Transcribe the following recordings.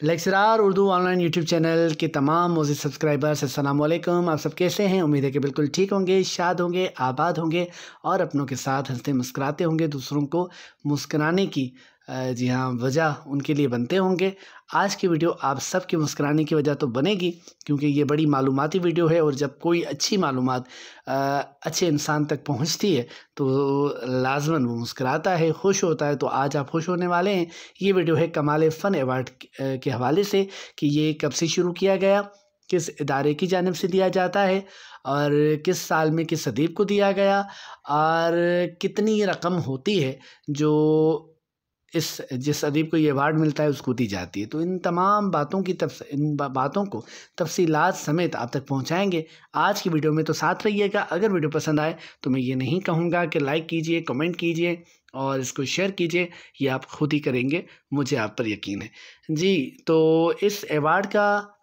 Lecturer Urdu online YouTube channel के तमाम मोज़िद subscribers अस्सलाम वालेकुम। आप सब कैसे हैं? उम्मीद है कि बिल्कुल ठीक होंगे, शाद होंगे, आबाद होंगे और अपनों के साथ हंसते मुस्कुराते होंगे। दूसरों को मुस्कुराने की जी हाँ वजह उनके लिए बनते होंगे। आज की वीडियो आप सब की मुस्कुराने की वजह तो बनेगी, क्योंकि ये बड़ी मालूमाती वीडियो है और जब कोई अच्छी मालूमात अच्छे इंसान तक पहुंचती है तो लाजमन वो मुस्कुराता है, खुश होता है। तो आज आप खुश होने वाले हैं। ये वीडियो है कमाल फ़न अवार्ड के हवाले से कि ये कब से शुरू किया गया, किस इदारे की जानिब से दिया जाता है और किस साल में किस अदीब को दिया गया और कितनी रकम होती है जो जिस अदीब को ये अवार्ड मिलता है उसको दी जाती है। तो इन तमाम बातों की बातों को तफसीलात समेत आप तक पहुंचाएंगे आज की वीडियो में। तो साथ रहिएगा। अगर वीडियो पसंद आए तो मैं ये नहीं कहूँगा कि लाइक कीजिए, कमेंट कीजिए और इसको शेयर कीजिए, ये आप खुद ही करेंगे, मुझे आप पर यकीन है जी। तो इस अवार्ड का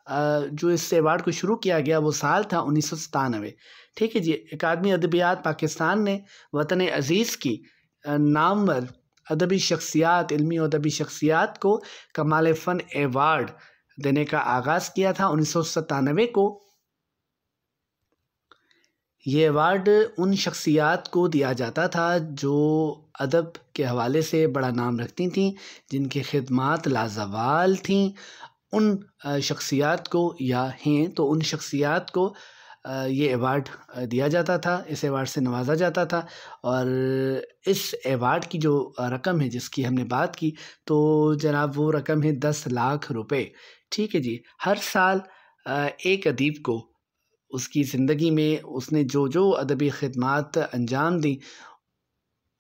जो इस अवार्ड को शुरू किया गया वो साल था 1997। ठीक है जी। अकादमी अदबियात पाकिस्तान ने वतन अज़ीज़ की नामवर अदबी शख्सियात, इल्मी और अदबी शख्सियात को कमाल फ़न अवार्ड देने का आगाज़ किया था 1997 को। ये अवार्ड उन शख्सियात को दिया जाता था जो अदब के हवाले से बड़ा नाम रखती थीं, जिनकी खिदमात लाजवाल थीं। उन शख्सियात को या हैं तो उन शख्सियात को ये अवार्ड दिया जाता था, इस अवार्ड से नवाजा जाता था। और इस अवार्ड की जो रकम है जिसकी हमने बात की, तो जनाब वो रकम है 10 लाख रुपए। ठीक है जी। हर साल एक अदीब को उसकी ज़िंदगी में उसने जो जो अदबी खिदमात अंजाम दी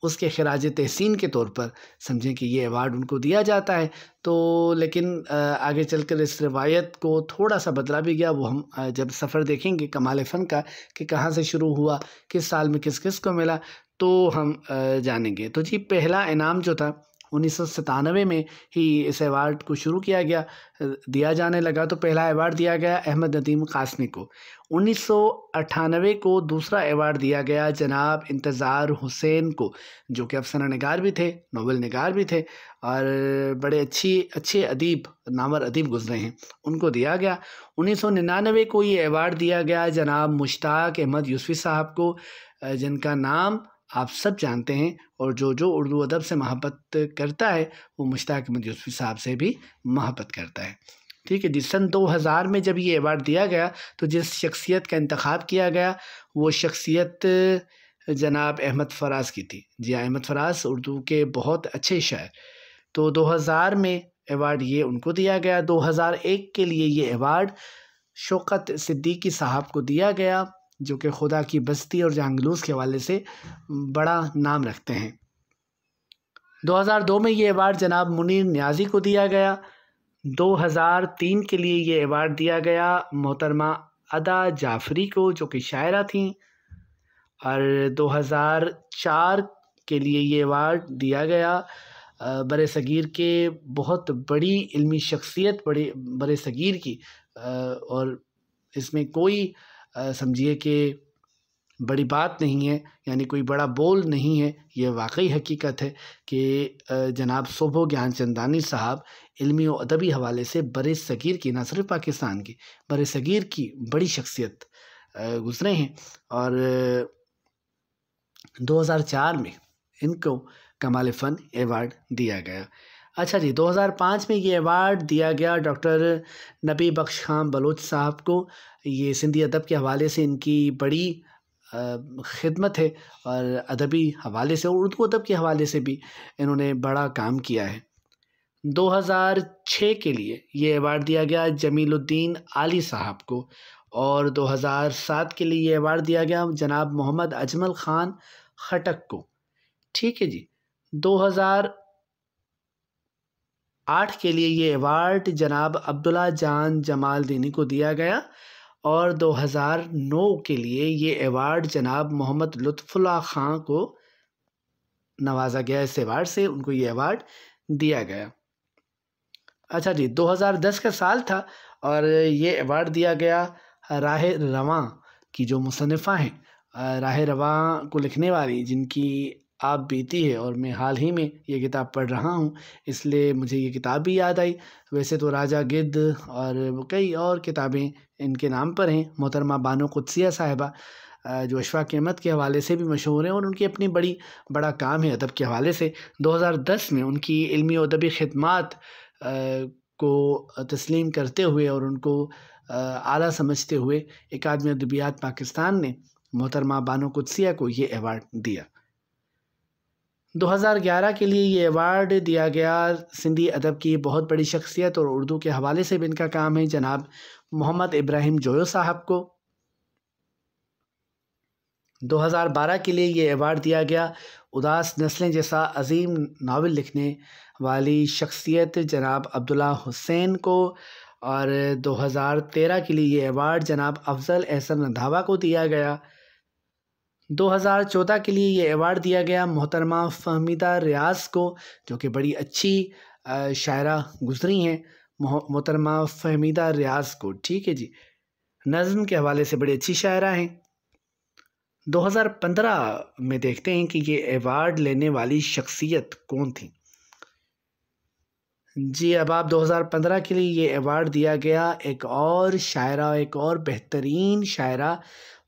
उसके खिराज तहसीन के तौर पर समझें कि ये अवार्ड उनको दिया जाता है। तो लेकिन आगे चलकर इस रवायत को थोड़ा सा बदला भी गया। वो हम जब सफ़र देखेंगे कमाल फ़न का कि कहाँ से शुरू हुआ, किस साल में किस किस को मिला, तो हम जानेंगे। तो जी पहला इनाम जो था 1997 में ही इस अवार्ड को शुरू किया गया, दिया जाने लगा। तो पहला अवार्ड दिया गया अहमद नदीम कासमी को। 1998 को दूसरा अवार्ड दिया गया जनाब इंतज़ार हुसैन को, जो कि अफसाना निगार भी थे, नोवेल निगार भी थे और बड़े अच्छे अदीब, नामवर अदीब गुजरे हैं, उनको दिया गया। 1999 को ये अवार्ड दिया गया जनाब मुश्ताक अहमद यूसुफ़ी साहब को, जिनका नाम आप सब जानते हैं और जो जो उर्दू अदब से मोहब्बत करता है वो मुश्ताक अहमद यूसुफ़ी साहब से भी मोहब्बत करता है। ठीक है जी। सन 2000 में जब ये अवार्ड दिया गया तो जिस शख्सियत का इंतखाब किया गया वो शख्सियत जनाब अहमद फ़राज की थी। जी हाँ, अहमद फ़राज उर्दू के बहुत अच्छे शायर। तो 2000 में अवार्ड ये उनको दिया गया। 2001 के लिए ये अवार्ड शौकत सिद्दीकी साहब को दिया गया, जो कि खुदा की बस्ती और जहांगलूस के हवाले से बड़ा नाम रखते हैं। 2002 में ये अवार्ड जनाब मुनीर न्याजी को दिया गया। 2003 के लिए ये अवार्ड दिया गया मोहतरमा अदा जाफरी को, जो कि शायरा थीं। और 2004 के लिए ये अवार्ड दिया गया बरे सगीर के बहुत बड़ी इल्मी शख्सियत, बरे सगीर की, और इसमें कोई समझिए कि बड़ी बात नहीं है, यानी कोई बड़ा बोल नहीं है। ये वाकई हकीकत है कि जनाब सोभो ज्ञान चंदानी साहब इल्मी और अदबी हवाले से बरे सगीर की, ना सिर्फ पाकिस्तान की, बरे सगीर की बड़ी शख्सियत गुजरे हैं। और 2004 में इनको कमाल फ़न अवार्ड दिया गया। अच्छा जी। 2005 में ये अवार्ड दिया गया डॉक्टर नबी बख्श खान बलोच साहब को। ये सिंधी अदब के हवाले से इनकी बड़ी खिदमत है और अदबी हवाले से और उर्दू अदब के हवाले से भी इन्होंने बड़ा काम किया है। 2006 के लिए ये अवार्ड दिया गया जमीलुद्दीन आली साहब को और 2007 के लिए ये अवार्ड दिया गया जनाब मोहम्मद अजमल ख़ान खटक को। ठीक है जी। 2008 के लिए ये अवार्ड जनाब अब्दुल्ला जान जमाल दीनी को दिया गया और 2009 के लिए ये अवार्ड जनाब मोहम्मद लुत्फ़ुल्लाह ख़ान को नवाजा गया। इस अवार्ड से उनको ये अवार्ड दिया गया। अच्छा जी। 2010 का साल था और ये अवार्ड दिया गया राह रवां की जो मुसन्निफ़ा हैं, राह रवां को लिखने वाली, जिनकी आप बीती है और मैं हाल ही में ये किताब पढ़ रहा हूँ, इसलिए मुझे ये किताब भी याद आई। वैसे तो राजा गिद्ध और कई और किताबें इनके नाम पर हैं। मोहतरमा बानो कुद्सिया साहिबा जो अशफाक़ अहमद के हवाले से भी मशहूर हैं और उनकी अपनी बड़ा काम है अदब के हवाले से। 2010 में उनकी इल्मी और अदबी खिदमात को तस्लीम करते हुए और उनको आला समझते हुए अकादमी अदबियात पाकिस्तान ने मोहतरमा बानो कुद्सिया को ये अवार्ड दिया। 2011 के लिए ये अवार्ड दिया गया सिंधी अदब की बहुत बड़ी शख्सियत और उर्दू के हवाले से भी इनका काम है जनाब मोहम्मद इब्राहिम जोयो साहब को। 2012 के लिए ये अवार्ड दिया गया उदास नस्लें जैसा अजीम नावल लिखने वाली शख्सियत जनाब अब्दुल्ला हुसैन को। और 2013 के लिए ये अवार्ड जनाब अफजल एहसन रंधावा को दिया गया। 2014 के लिए ये अवार्ड दिया गया मोहतरमा फहमीदा रियाज को, जो कि बड़ी अच्छी शायरा गुजरी हैं, मोहतरमा फहमीदा रियाज को। ठीक है जी, नज़्म के हवाले से बड़ी अच्छी शायरा हैं। 2015 में देखते हैं कि ये अवार्ड लेने वाली शख्सियत कौन थी। जी, अब आप 2015 के लिए ये अवार्ड दिया गया एक और शायरा, एक और बेहतरीन शायरा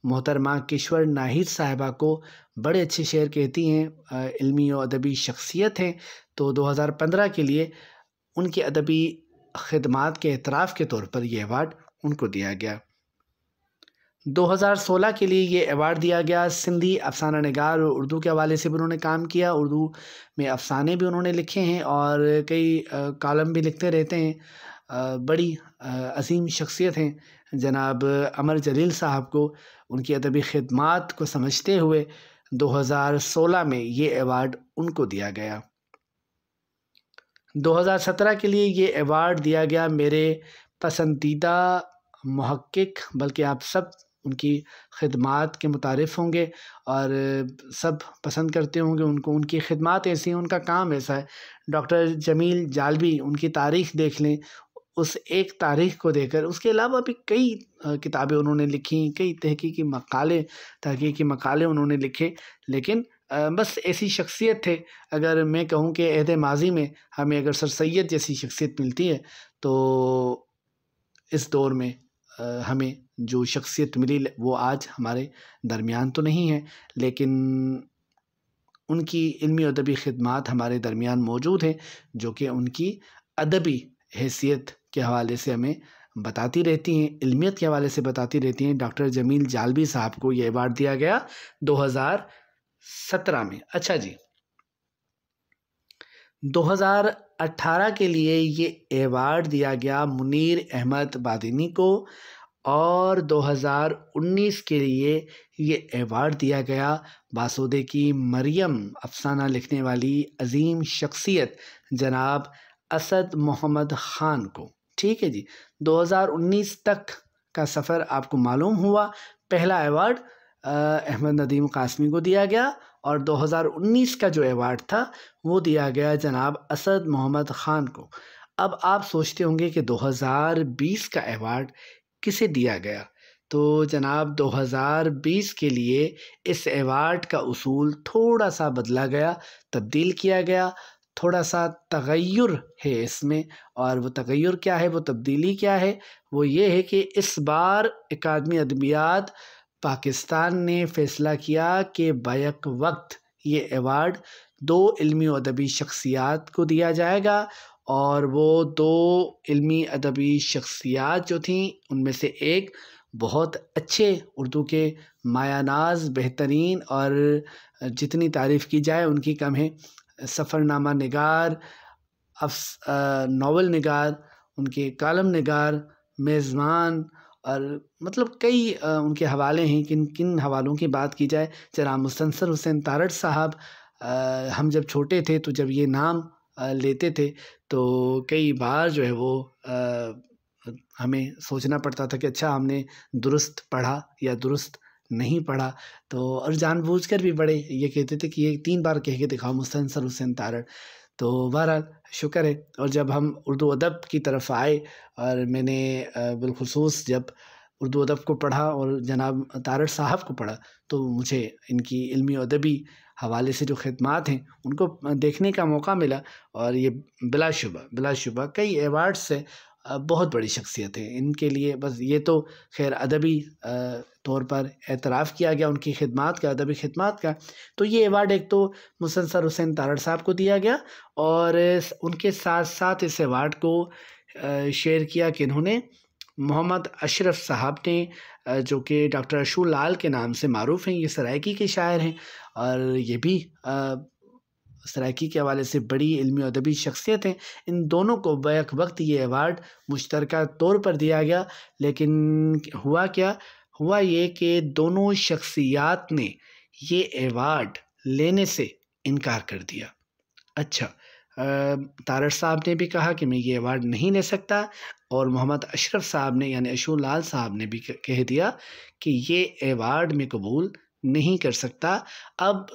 मोहतरमा किश्वर नाहिद साहिबा को। बड़े अच्छे शेर कहती हैं, इल्मी और अदबी शख्सियत हैं। तो 2015 के लिए उनकी अदबी खिदमात के एतराफ़ के तौर पर यह अवार्ड उनको दिया गया। 2016 के लिए ये अवार्ड दिया गया सिंधी अफ़साना निगार। उर्दू के हवाले से भी उन्होंने काम किया, उर्दू में अफ़साने भी उन्होंने लिखे हैं और कई कॉलम भी लिखते रहते हैं। बड़ी अजीम शख्सियत हैं जनाब अमर जलील साहब को। उनकी अदबी खिदमात को समझते हुए 2016 में ये अवार्ड उनको दिया गया। 2017 के लिए ये अवार्ड दिया गया मेरे पसंदीदा मुहक्किक, बल्कि आप सब उनकी खिदमात के मुतारिफ़ होंगे और सब पसंद करते होंगे उनको। उनकी खिदमात ऐसी हैं, उनका काम ऐसा है। डॉक्टर जमील जालबी, उनकी तारीख़ देख लें, उस एक तारीख़ को देखकर। उसके अलावा भी कई किताबें उन्होंने लिखी, कई तहकीकी मकाले उन्होंने लिखे, लेकिन बस ऐसी शख्सियत थे। अगर मैं कहूँ कि अहद माज़ी में हमें अगर सर सैयद जैसी शख्सियत मिलती है, तो इस दौर में हमें जो शख्सियत मिली वो आज हमारे दरमियान तो नहीं है, लेकिन उनकी इल्मी और अदबी खिदमात हमारे दरमियान मौजूद हैं, जो कि उनकी अदबी हैसियत के हवाले से हमें बताती रहती हैं, इल्मियत के हवाले से बताती रहती हैं। डॉक्टर जमील जालबी साहब को ये अवार्ड दिया गया 2017 में। अच्छा जी, 2018 के लिए ये अवार्ड दिया गया मुनीर अहमद बादिनी को और 2019 के लिए ये अवार्ड दिया गया बासोदे की मरियम, अफसाना लिखने वाली अजीम शख्सियत जनाब असद मोहम्मद ख़ान को। ठीक है जी, 2019 तक का सफ़र आपको मालूम हुआ। पहला अवार्ड अहमद नदीम कासमी को दिया गया और 2019 का जो अवार्ड था वो दिया गया जनाब असद मोहम्मद ख़ान को। अब आप सोचते होंगे कि 2020 का अवार्ड किसे दिया गया, तो जनाब 2020 के लिए इस अवार्ड का उसूल थोड़ा सा बदला गया, तब्दील किया गया। थोड़ा सा तगय्युर है इसमें, और वो तगय्युर क्या है, वो तब्दीली क्या है, वो ये है कि इस बार अकादमी अदबियात पाकिस्तान ने फ़ैसला किया कि बैक वक्त ये अवार्ड 2 इल्मी और अदबी शख्सियात को दिया जाएगा। और वो 2 इल्मी अदबी शख्सियात जो थीं, उनमें से एक बहुत अच्छे उर्दू के मायानाज, बेहतरीन और जितनी तारीफ़ की जाए उनकी कम है, सफ़रनामा निगार, नावल निगार, उनके कालम निगार, मेज़बान, और मतलब कई उनके हवाले हैं। किन किन हवालों की बात की जाए, जनाब मुस्तनसर हुसैन तारड़ साहब, हम जब छोटे थे तो जब ये नाम लेते थे तो कई बार जो है वो हमें सोचना पड़ता था कि अच्छा हमने दुरुस्त पढ़ा या दुरुस्त नहीं पढ़ा। तो और जानबूझकर भी बड़े ये कहते थे कि ये 3 बार कह के दिखाओ मुस्तनसर हुसैन तारड़। तो बहरहाल शुक्र है। और जब हम उर्दू अदब की तरफ आए और मैंने बिलखुसूस जब उर्दू अदब को पढ़ा और जनाब तारड़ साहब को पढ़ा, तो मुझे इनकी इल्मी और अदबी हवाले से जो खिदमात हैं उनको देखने का मौका मिला। और ये बिलाशुबा कई अवार्ड्स से बहुत बड़ी शख्सियत है। इनके लिए बस ये तो खैर अदबी तौर पर एतराफ़ किया गया उनकी खिदमात का, अदबी खिदमात का। तो ये अवार्ड एक तो मुसन्सर हुसैन तारड़ साहब को दिया गया और उनके साथ साथ इस अवार्ड को शेयर किया कि इन्होंने मोहम्मद अशरफ साहब ने, जो कि डॉक्टर अशू लाल के नाम से मारूफ़ हैं, ये सराइकी के शायर हैं और ये भी सराइकी के हवाले से बड़ी इल्मी और अदबी शख्सियत हैं। इन दोनों को बैक वक्त ये अवार्ड मुश्तरका तौर पर दिया गया। लेकिन हुआ क्या, हुआ ये कि दोनों शख्सियात ने ये अवार्ड लेने से इनकार कर दिया। अच्छा, तारड़ साहब ने भी कहा कि मैं ये अवार्ड नहीं ले सकता और मोहम्मद अशरफ साहब ने यानी अशू लाल साहब ने भी कह दिया कि ये अवार्ड मैं कबूल नहीं कर सकता। अब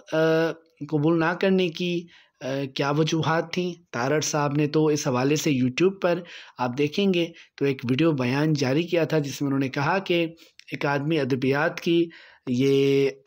कबूल ना करने की क्या वजूहात थी? तारड़ साहब ने तो इस हवाले से यूट्यूब पर आप देखेंगे तो एक वीडियो बयान जारी किया था जिसमें उन्होंने कहा कि एक आदमी अदबियात की ये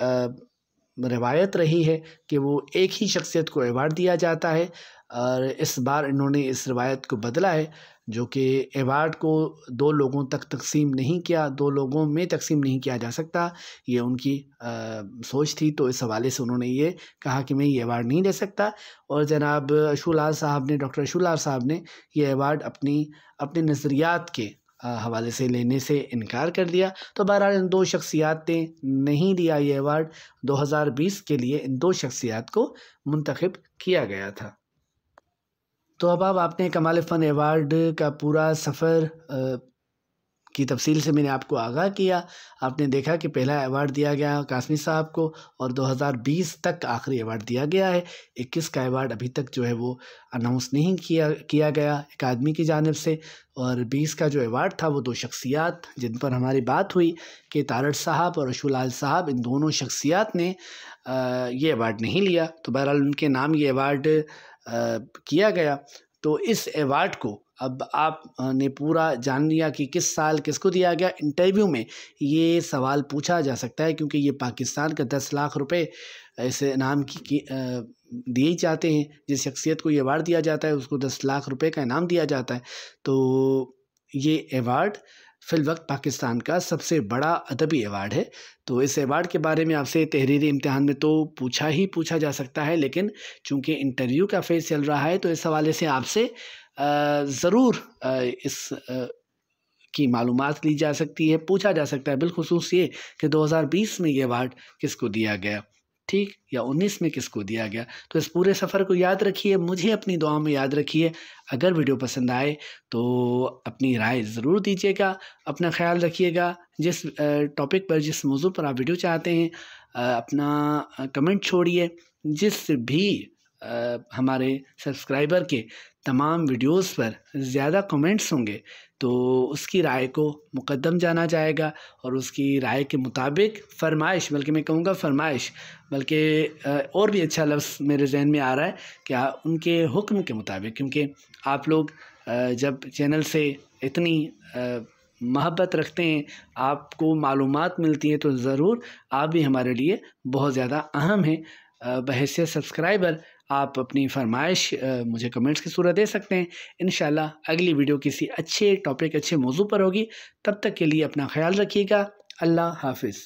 रवायत रही है कि वो एक ही शख्सियत को अवार्ड दिया जाता है और इस बार इन्होंने इस रवायत को बदला है, जो कि अवार्ड को दो लोगों तक तकसीम नहीं किया, दो लोगों में तकसीम नहीं किया जा सकता, ये उनकी सोच थी। तो इस हवाले से उन्होंने ये कहा कि मैं ये अवार्ड नहीं ले सकता और जनाब अशू लाल साहब ने, डॉक्टर अशू लाल साहब ने ये अवार्ड अपने नज़रियात के हवाले से लेने से इनकार कर दिया। तो बहरहाल इन दो शख्सियात ने नहीं लिया ये अवार्ड। 2020 के लिए इन दो शख्सियात को मुंतखब किया गया था। तो अब आपने कमाल फ़न अवार्ड का पूरा सफ़र की तफसील से मैंने आपको आगाह किया। आपने देखा कि पहला अवार्ड दिया गया कासमी साहब को और 2020 तक आखिरी अवार्ड दिया गया है। 21 का अवार्ड अभी तक जो है वो अनाउंस नहीं किया गया एक आदमी की जानिब से और 20 का जो अवार्ड था वो दो शख्सियात जिन पर हमारी बात हुई कि तारड़ साहब और अशू लाल साहब, इन दोनों शख्सियात ने ये अवार्ड नहीं लिया। तो बहरहाल उनके नाम ये अवार्ड किया गया। तो इस अवार्ड को अब आपने पूरा जान लिया कि किस साल किसको दिया गया। इंटरव्यू में ये सवाल पूछा जा सकता है क्योंकि ये पाकिस्तान का 10 लाख रुपए इस इनाम की दिए जाते हैं। जिस शख्सियत को ये अवार्ड दिया जाता है उसको 10 लाख रुपए का इनाम दिया जाता है। तो ये अवार्ड फ़िलवक्त पाकिस्तान का सबसे बड़ा अदबी अवार्ड है। तो इस अवार्ड के बारे में आपसे तहरीरी इम्तिहान में तो पूछा जा सकता है, लेकिन चूँकि इंटरव्यू का फेज़ चल रहा है तो इस हवाले से आपसे ज़रूर इस की मालूमात ली जा सकती है, पूछा जा सकता है। बिलखुसूस ये कि 2020 में ये अवार्ड किसको दिया गया, ठीक, या 19 में किसको दिया गया। तो इस पूरे सफ़र को याद रखिए, मुझे अपनी दुआ में याद रखिए। अगर वीडियो पसंद आए तो अपनी राय ज़रूर दीजिएगा। अपना ख्याल रखिएगा। जिस टॉपिक पर, जिस मौजू पर आप वीडियो चाहते हैं अपना कमेंट छोड़िए। जिस भी हमारे सब्सक्राइबर के तमाम वीडियोस पर ज़्यादा कमेंट्स होंगे तो उसकी राय को मुकद्दम जाना जाएगा और उसकी राय के मुताबिक फरमाइश, बल्कि मैं कहूँगा फरमाइश, बल्कि और भी अच्छा लफ्ज़ मेरे जहन में आ रहा है कि उनके हुक्म के मुताबिक, क्योंकि आप लोग जब चैनल से इतनी मोहब्बत रखते हैं, आपको मालूमात मिलती हैं, तो ज़रूर आप भी हमारे लिए बहुत ज़्यादा अहम हैं। बहैसियत सब्सक्राइबर आप अपनी फरमाइश मुझे कमेंट्स की सूरत दे सकते हैं। इंशाल्लाह अगली वीडियो किसी अच्छे टॉपिक, अच्छे मौजू पर होगी। तब तक के लिए अपना ख्याल रखिएगा। अल्लाह हाफिज़।